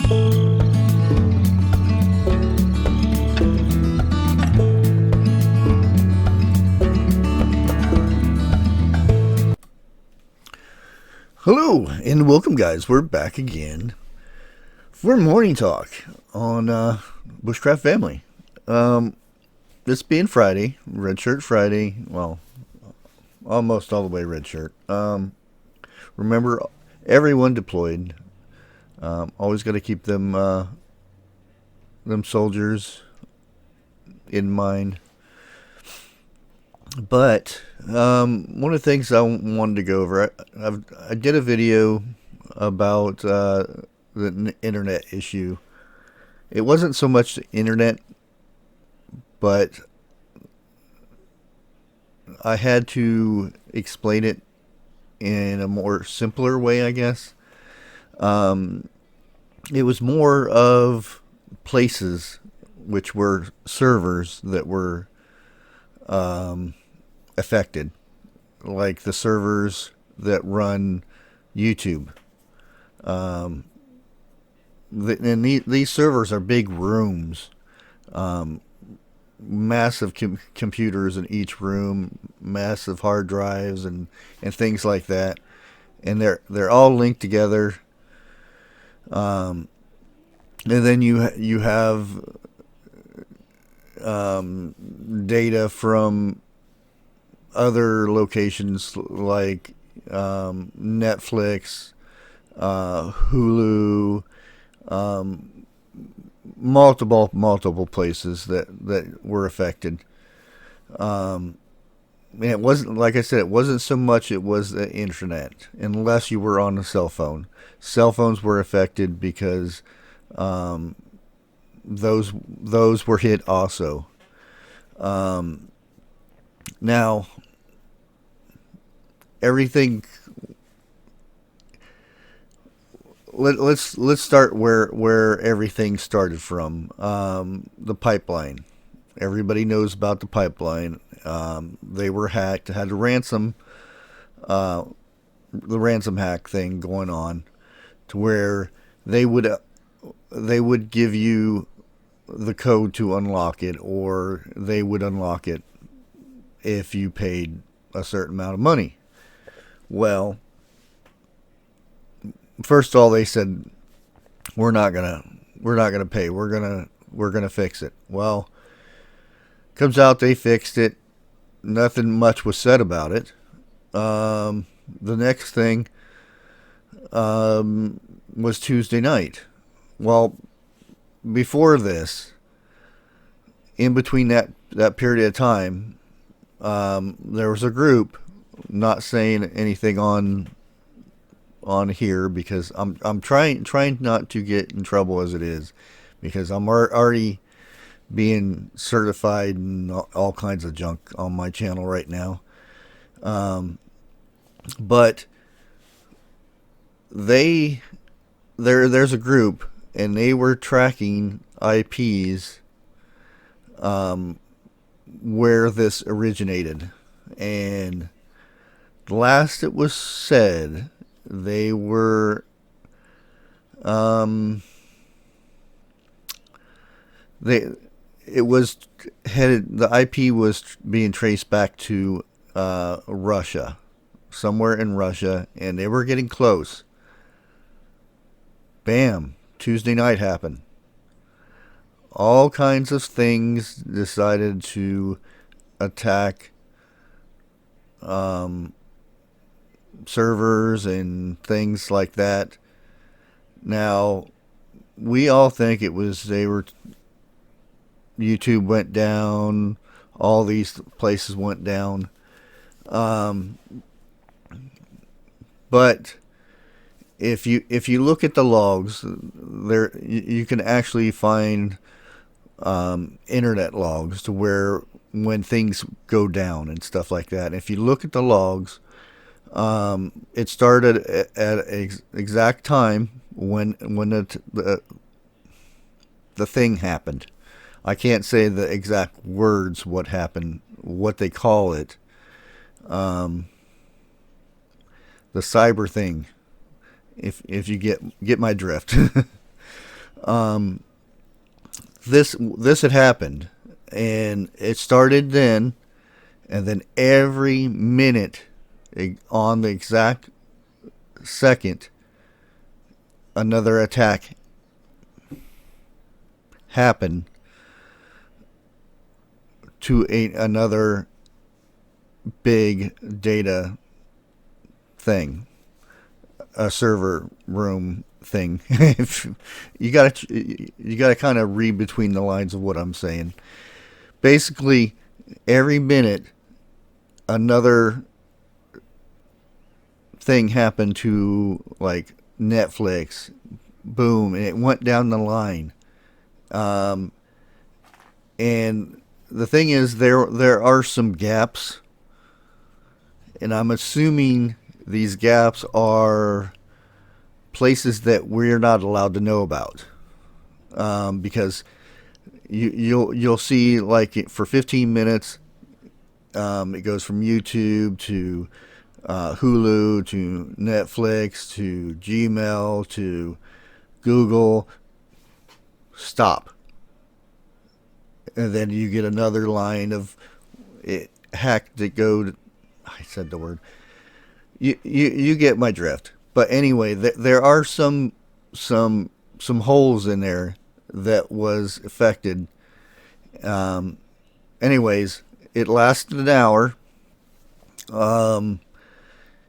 Hello and welcome, guys. We're back again for morning talk on Bushcraft Family. This being Friday, Red Shirt Friday. Well, almost all the way red shirt. Remember, everyone deployed. Always got to keep them soldiers in mind. But one of the things I wanted to go over, I did a video about the internet issue. It wasn't so much the internet, but I had to explain it in a more simpler way, I guess. It was more of places, which were servers that were affected, like the servers that run YouTube. And these servers are big rooms, massive computers in each room, massive hard drives and things like that, and they're all linked together. And then you have data from other locations like Netflix, Hulu, multiple places that were affected. And it wasn't, like I said, it wasn't so much it was the internet, unless you were on a cell phone. Cell phones were affected because those were hit also. Now, everything. Let's start where everything started from. The pipeline. Everybody knows about the pipeline. They were hacked. Had a ransom. The ransom hack thing going on, to where they would give you the code to unlock it, or they would unlock it if you paid a certain amount of money. Well, first of all, they said we're not gonna pay. We're gonna fix it. Well, comes out they fixed it. Nothing much was said about it. The next thing was Tuesday night. Well, before this, in between that period of time, there was a group, not saying anything on here because I'm trying not to get in trouble as it is, because I'm already being certified and all kinds of junk on my channel right now. But there's a group, and they were tracking IPs where this originated, and last it was said they were the IP was being traced back to Russia, somewhere in Russia, and they were getting close. Bam, Tuesday night happened. All kinds of things decided to attack servers and things like that. Now, we all think it was YouTube went down, all these places went down. But if you look at the logs, there you can actually find internet logs to where when things go down and stuff like that. And if you look at the logs, it started at an exact time when the thing happened. I can't say the exact words what happened, what they call it. The cyber thing. If you get my drift. This had happened, and it started then, and then every minute, on the exact second, another attack happened to another big data thing, a server room thing. you gotta kind of read between the lines of what I'm saying. Basically, every minute, another thing happened to, like, Netflix. Boom, and it went down the line. Um, and the thing is, there are some gaps, and I'm assuming these gaps are places that we're not allowed to know about, because you'll see, like, for 15 minutes, it goes from YouTube to Hulu to Netflix to Gmail to Google. Stop. And then you get another line of hack that go to, I said the word. You get my drift. But anyway, there are some holes in there that was affected. Anyways, it lasted an hour.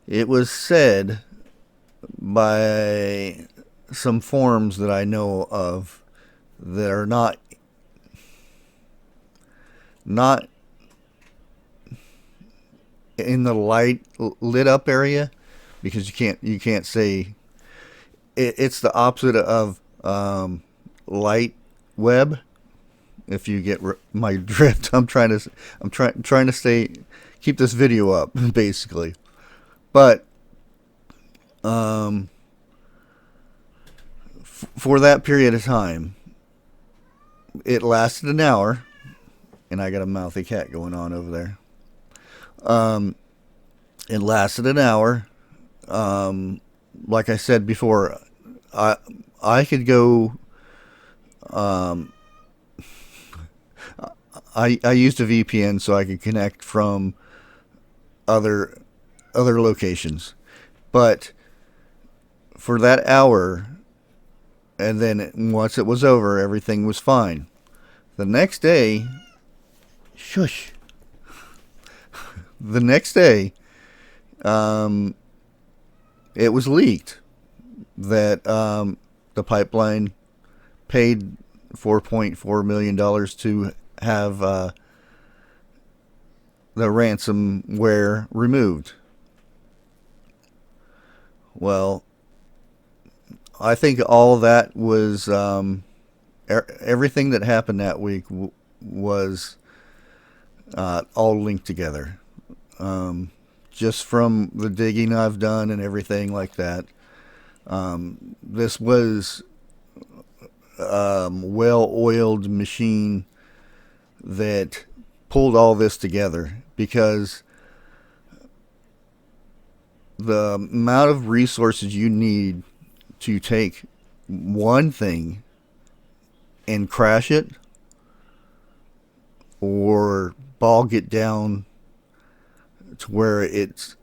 It was said by some forums that I know of that are not in the lit up area, because you can't say it's the opposite of light web. If you get my drift, I'm trying to stay keep this video up basically, but for that period of time, it lasted an hour, and I got a mouthy cat going on over there. It lasted an hour. Like I said before, I could go. I used a VPN so I could connect from other locations, but for that hour, and then once it was over, everything was fine. The next day, shush. The next day, it was leaked that the pipeline paid $4.4 million to have the ransomware removed. Well, I think all that was everything that happened that week was all linked together. Just from the digging I've done and everything like that. This was a well-oiled machine that pulled all this together, because the amount of resources you need to take one thing and crash it or bog it down to where it's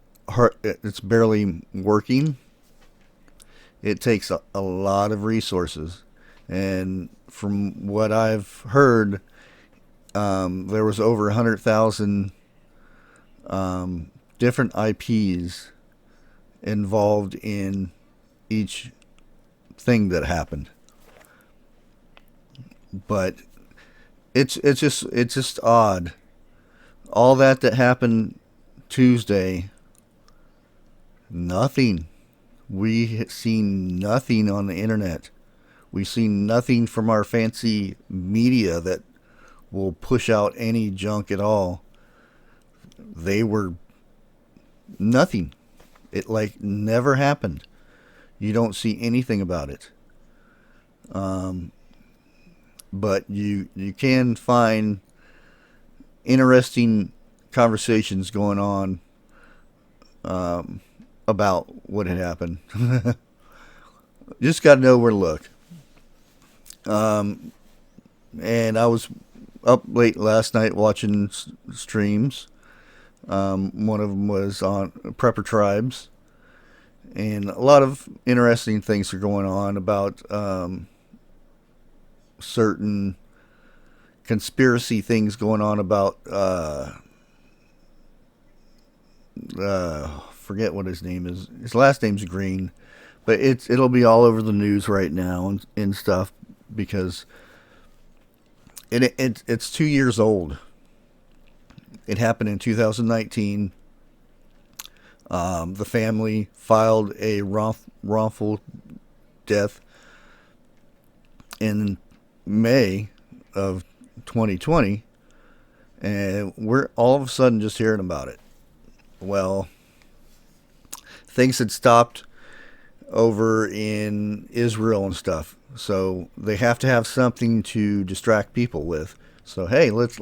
barely working, it takes a lot of resources. And from what I've heard, there was over 100,000 different IPs involved in each thing that happened. But it's just odd. All that happened Tuesday, nothing. We seen nothing on the internet. We seen nothing from our fancy media that will push out any junk at all. They were nothing. It like never happened. You don't see anything about it. But you can find interesting conversations going on about what had happened. Just got to know where to look. And I was up late last night watching streams. One of them was on Prepper Tribes, and a lot of interesting things are going on about certain conspiracy things going on about forget what his name is. His last name's Green, but it'll be all over the news right now and stuff because it's 2 years old. It happened in 2019. The family filed a wrongful death in May of 2020, and we're all of a sudden just hearing about it. Well, things had stopped over in Israel and stuff, so they have to have something to distract people with. So hey, let's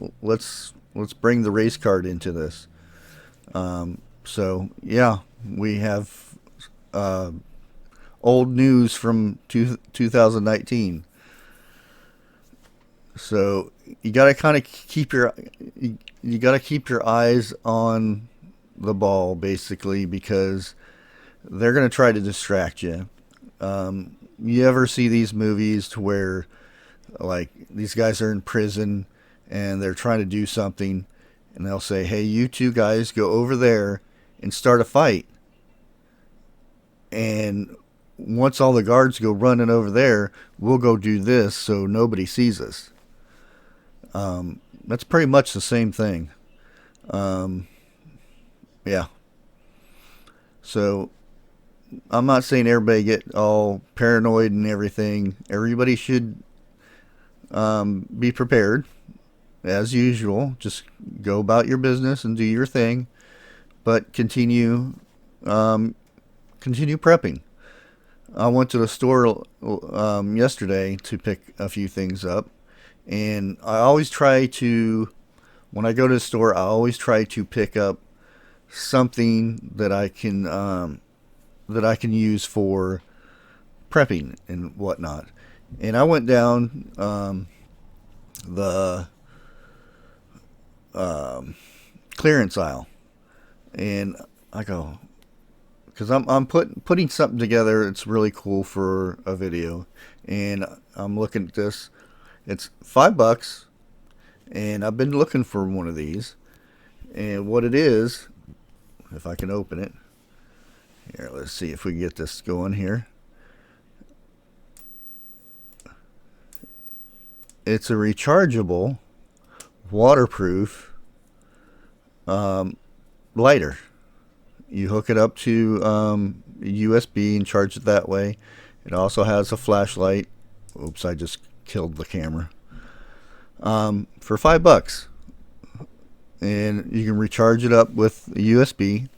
bring the race card into this. So yeah, we have old news from 2019. So you got to kind of keep you got to keep your eyes on the ball basically because they're going to try to distract you. You ever see these movies to where like these guys are in prison and they're trying to do something and they'll say, "Hey, you two guys go over there and start a fight." And once all the guards go running over there, we'll go do this so nobody sees us. That's pretty much the same thing. Um, yeah. So I'm not saying everybody get all paranoid and everything. Everybody should be prepared as usual. Just go about your business and do your thing, but continue prepping. I went to the store yesterday to pick a few things up, and I always try to, when I go to the store, I always try to pick up something that I can use for prepping and whatnot. And I went down the clearance aisle, and I go, because I'm putting something together. It's really cool for a video, and I'm looking at this. It's $5, and I've been looking for one of these. And what it is, if I can open it here, let's see if we can get this going here. It's a rechargeable, waterproof lighter. You hook it up to USB and charge it that way. It also has a flashlight. Oops, I just killed the camera. For $5, and you can recharge it up with a USB.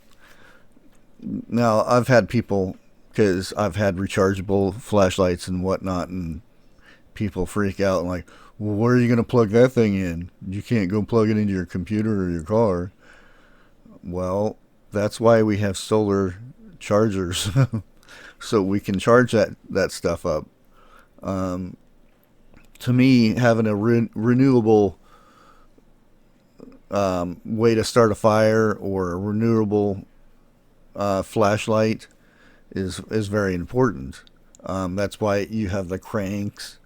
Now I've had people, because I've had rechargeable flashlights and whatnot, and people freak out and like, well, where are you going to plug that thing in? You can't go plug it into your computer or your car. Well, that's why we have solar chargers, so we can charge that stuff up. To me, having a renewable way to start a fire or a renewable flashlight is very important. That's why you have the cranks.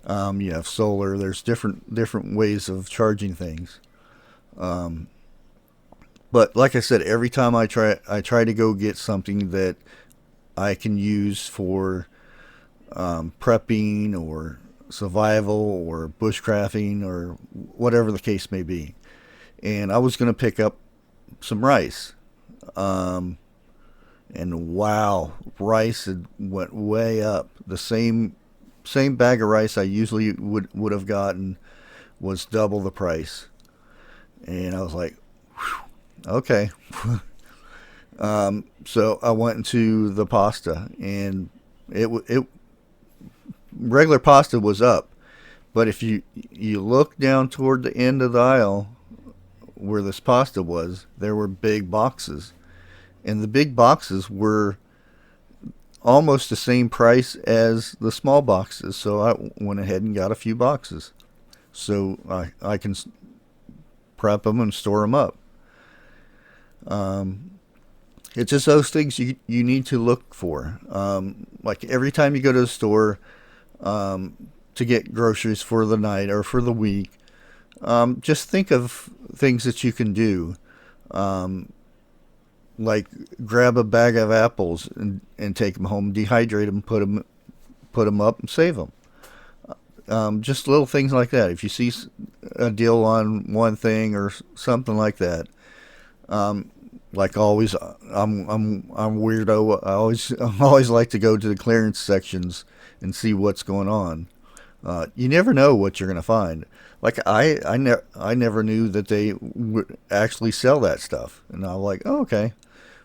You have solar. There's different ways of charging things. But like I said, every time I try to go get something that I can use for prepping or survival or bushcrafting or whatever the case may be. And I was going to pick up some rice. And wow, rice had went way up. The same bag of rice I usually would have gotten was double the price. And I was like, whew, okay. So I went into the pasta, and it regular pasta was up, but if you look down toward the end of the aisle where this pasta was, there were big boxes, and the big boxes were almost the same price as the small boxes. So I went ahead and got a few boxes so I can prep them and store them up. It's just those things you need to look for. Like every time you go to the store to get groceries for the night or for the week, just think of things that you can do. Like grab a bag of apples and take them home, dehydrate them, put them up, and save them. Just little things like that. If you see a deal on one thing or something like that, like always, I'm weirdo. I always like to go to the clearance sections and see what's going on. You never know what you're gonna find. Like I never knew that they would actually sell that stuff, and I'm like, oh, okay,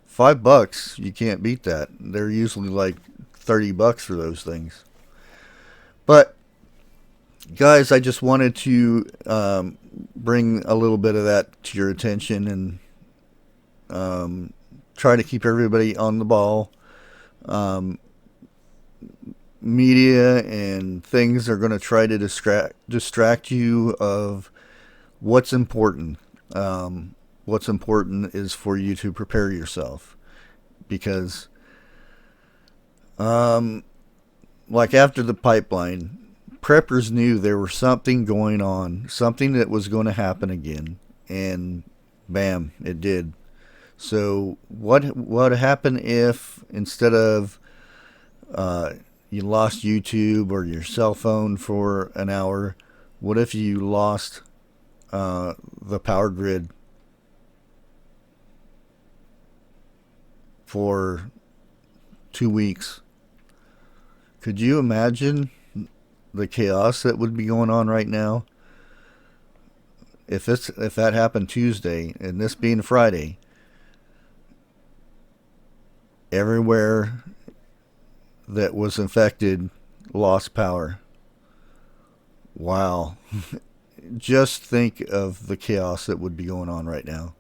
$5, you can't beat that. They're usually like $30 for those things. But guys, I just wanted to bring a little bit of that to your attention and try to keep everybody on the ball. Media and things are going to try to distract you of what's important. What's important is for you to prepare yourself, because like after the pipeline, preppers knew there was something going on, something that was going to happen again, and bam, it did. So what happened if instead of you lost YouTube or your cell phone for an hour, what if you lost the power grid for 2 weeks? Could you imagine the chaos that would be going on right now? If that happened Tuesday and this being Friday, everywhere that was infected lost power. Wow. Just think of the chaos that would be going on right now.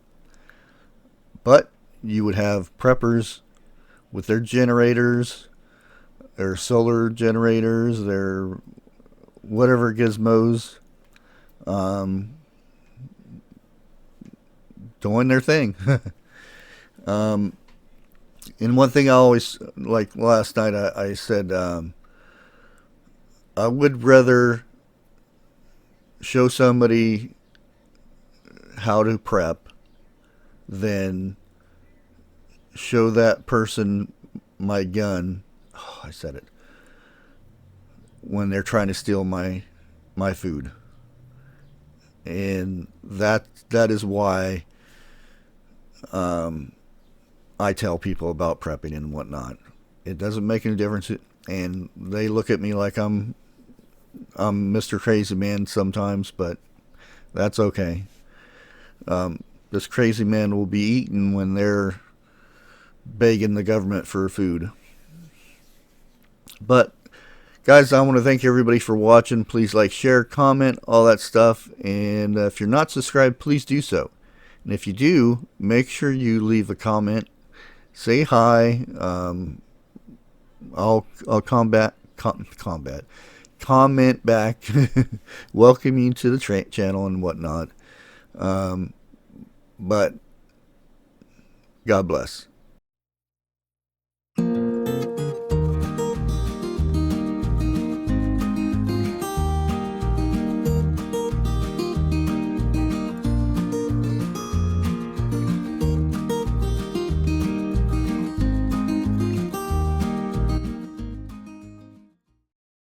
But you would have preppers with their generators, their solar generators, their whatever gizmos, doing their thing. And one thing I always, like last night, I said, I would rather show somebody how to prep than show that person my gun. Oh, I said it. When they're trying to steal my food. And that is why I tell people about prepping and whatnot. It doesn't make any difference, and they look at me like I'm Mr. Crazy Man sometimes, but that's okay. This crazy man will be eaten when they're begging the government for food. But guys, I want to thank everybody for watching. Please like, share, comment, all that stuff, and if you're not subscribed, please do so. And if you do, make sure you leave a comment. Say hi. I'll comment back, welcome you to the channel and whatnot. But God bless.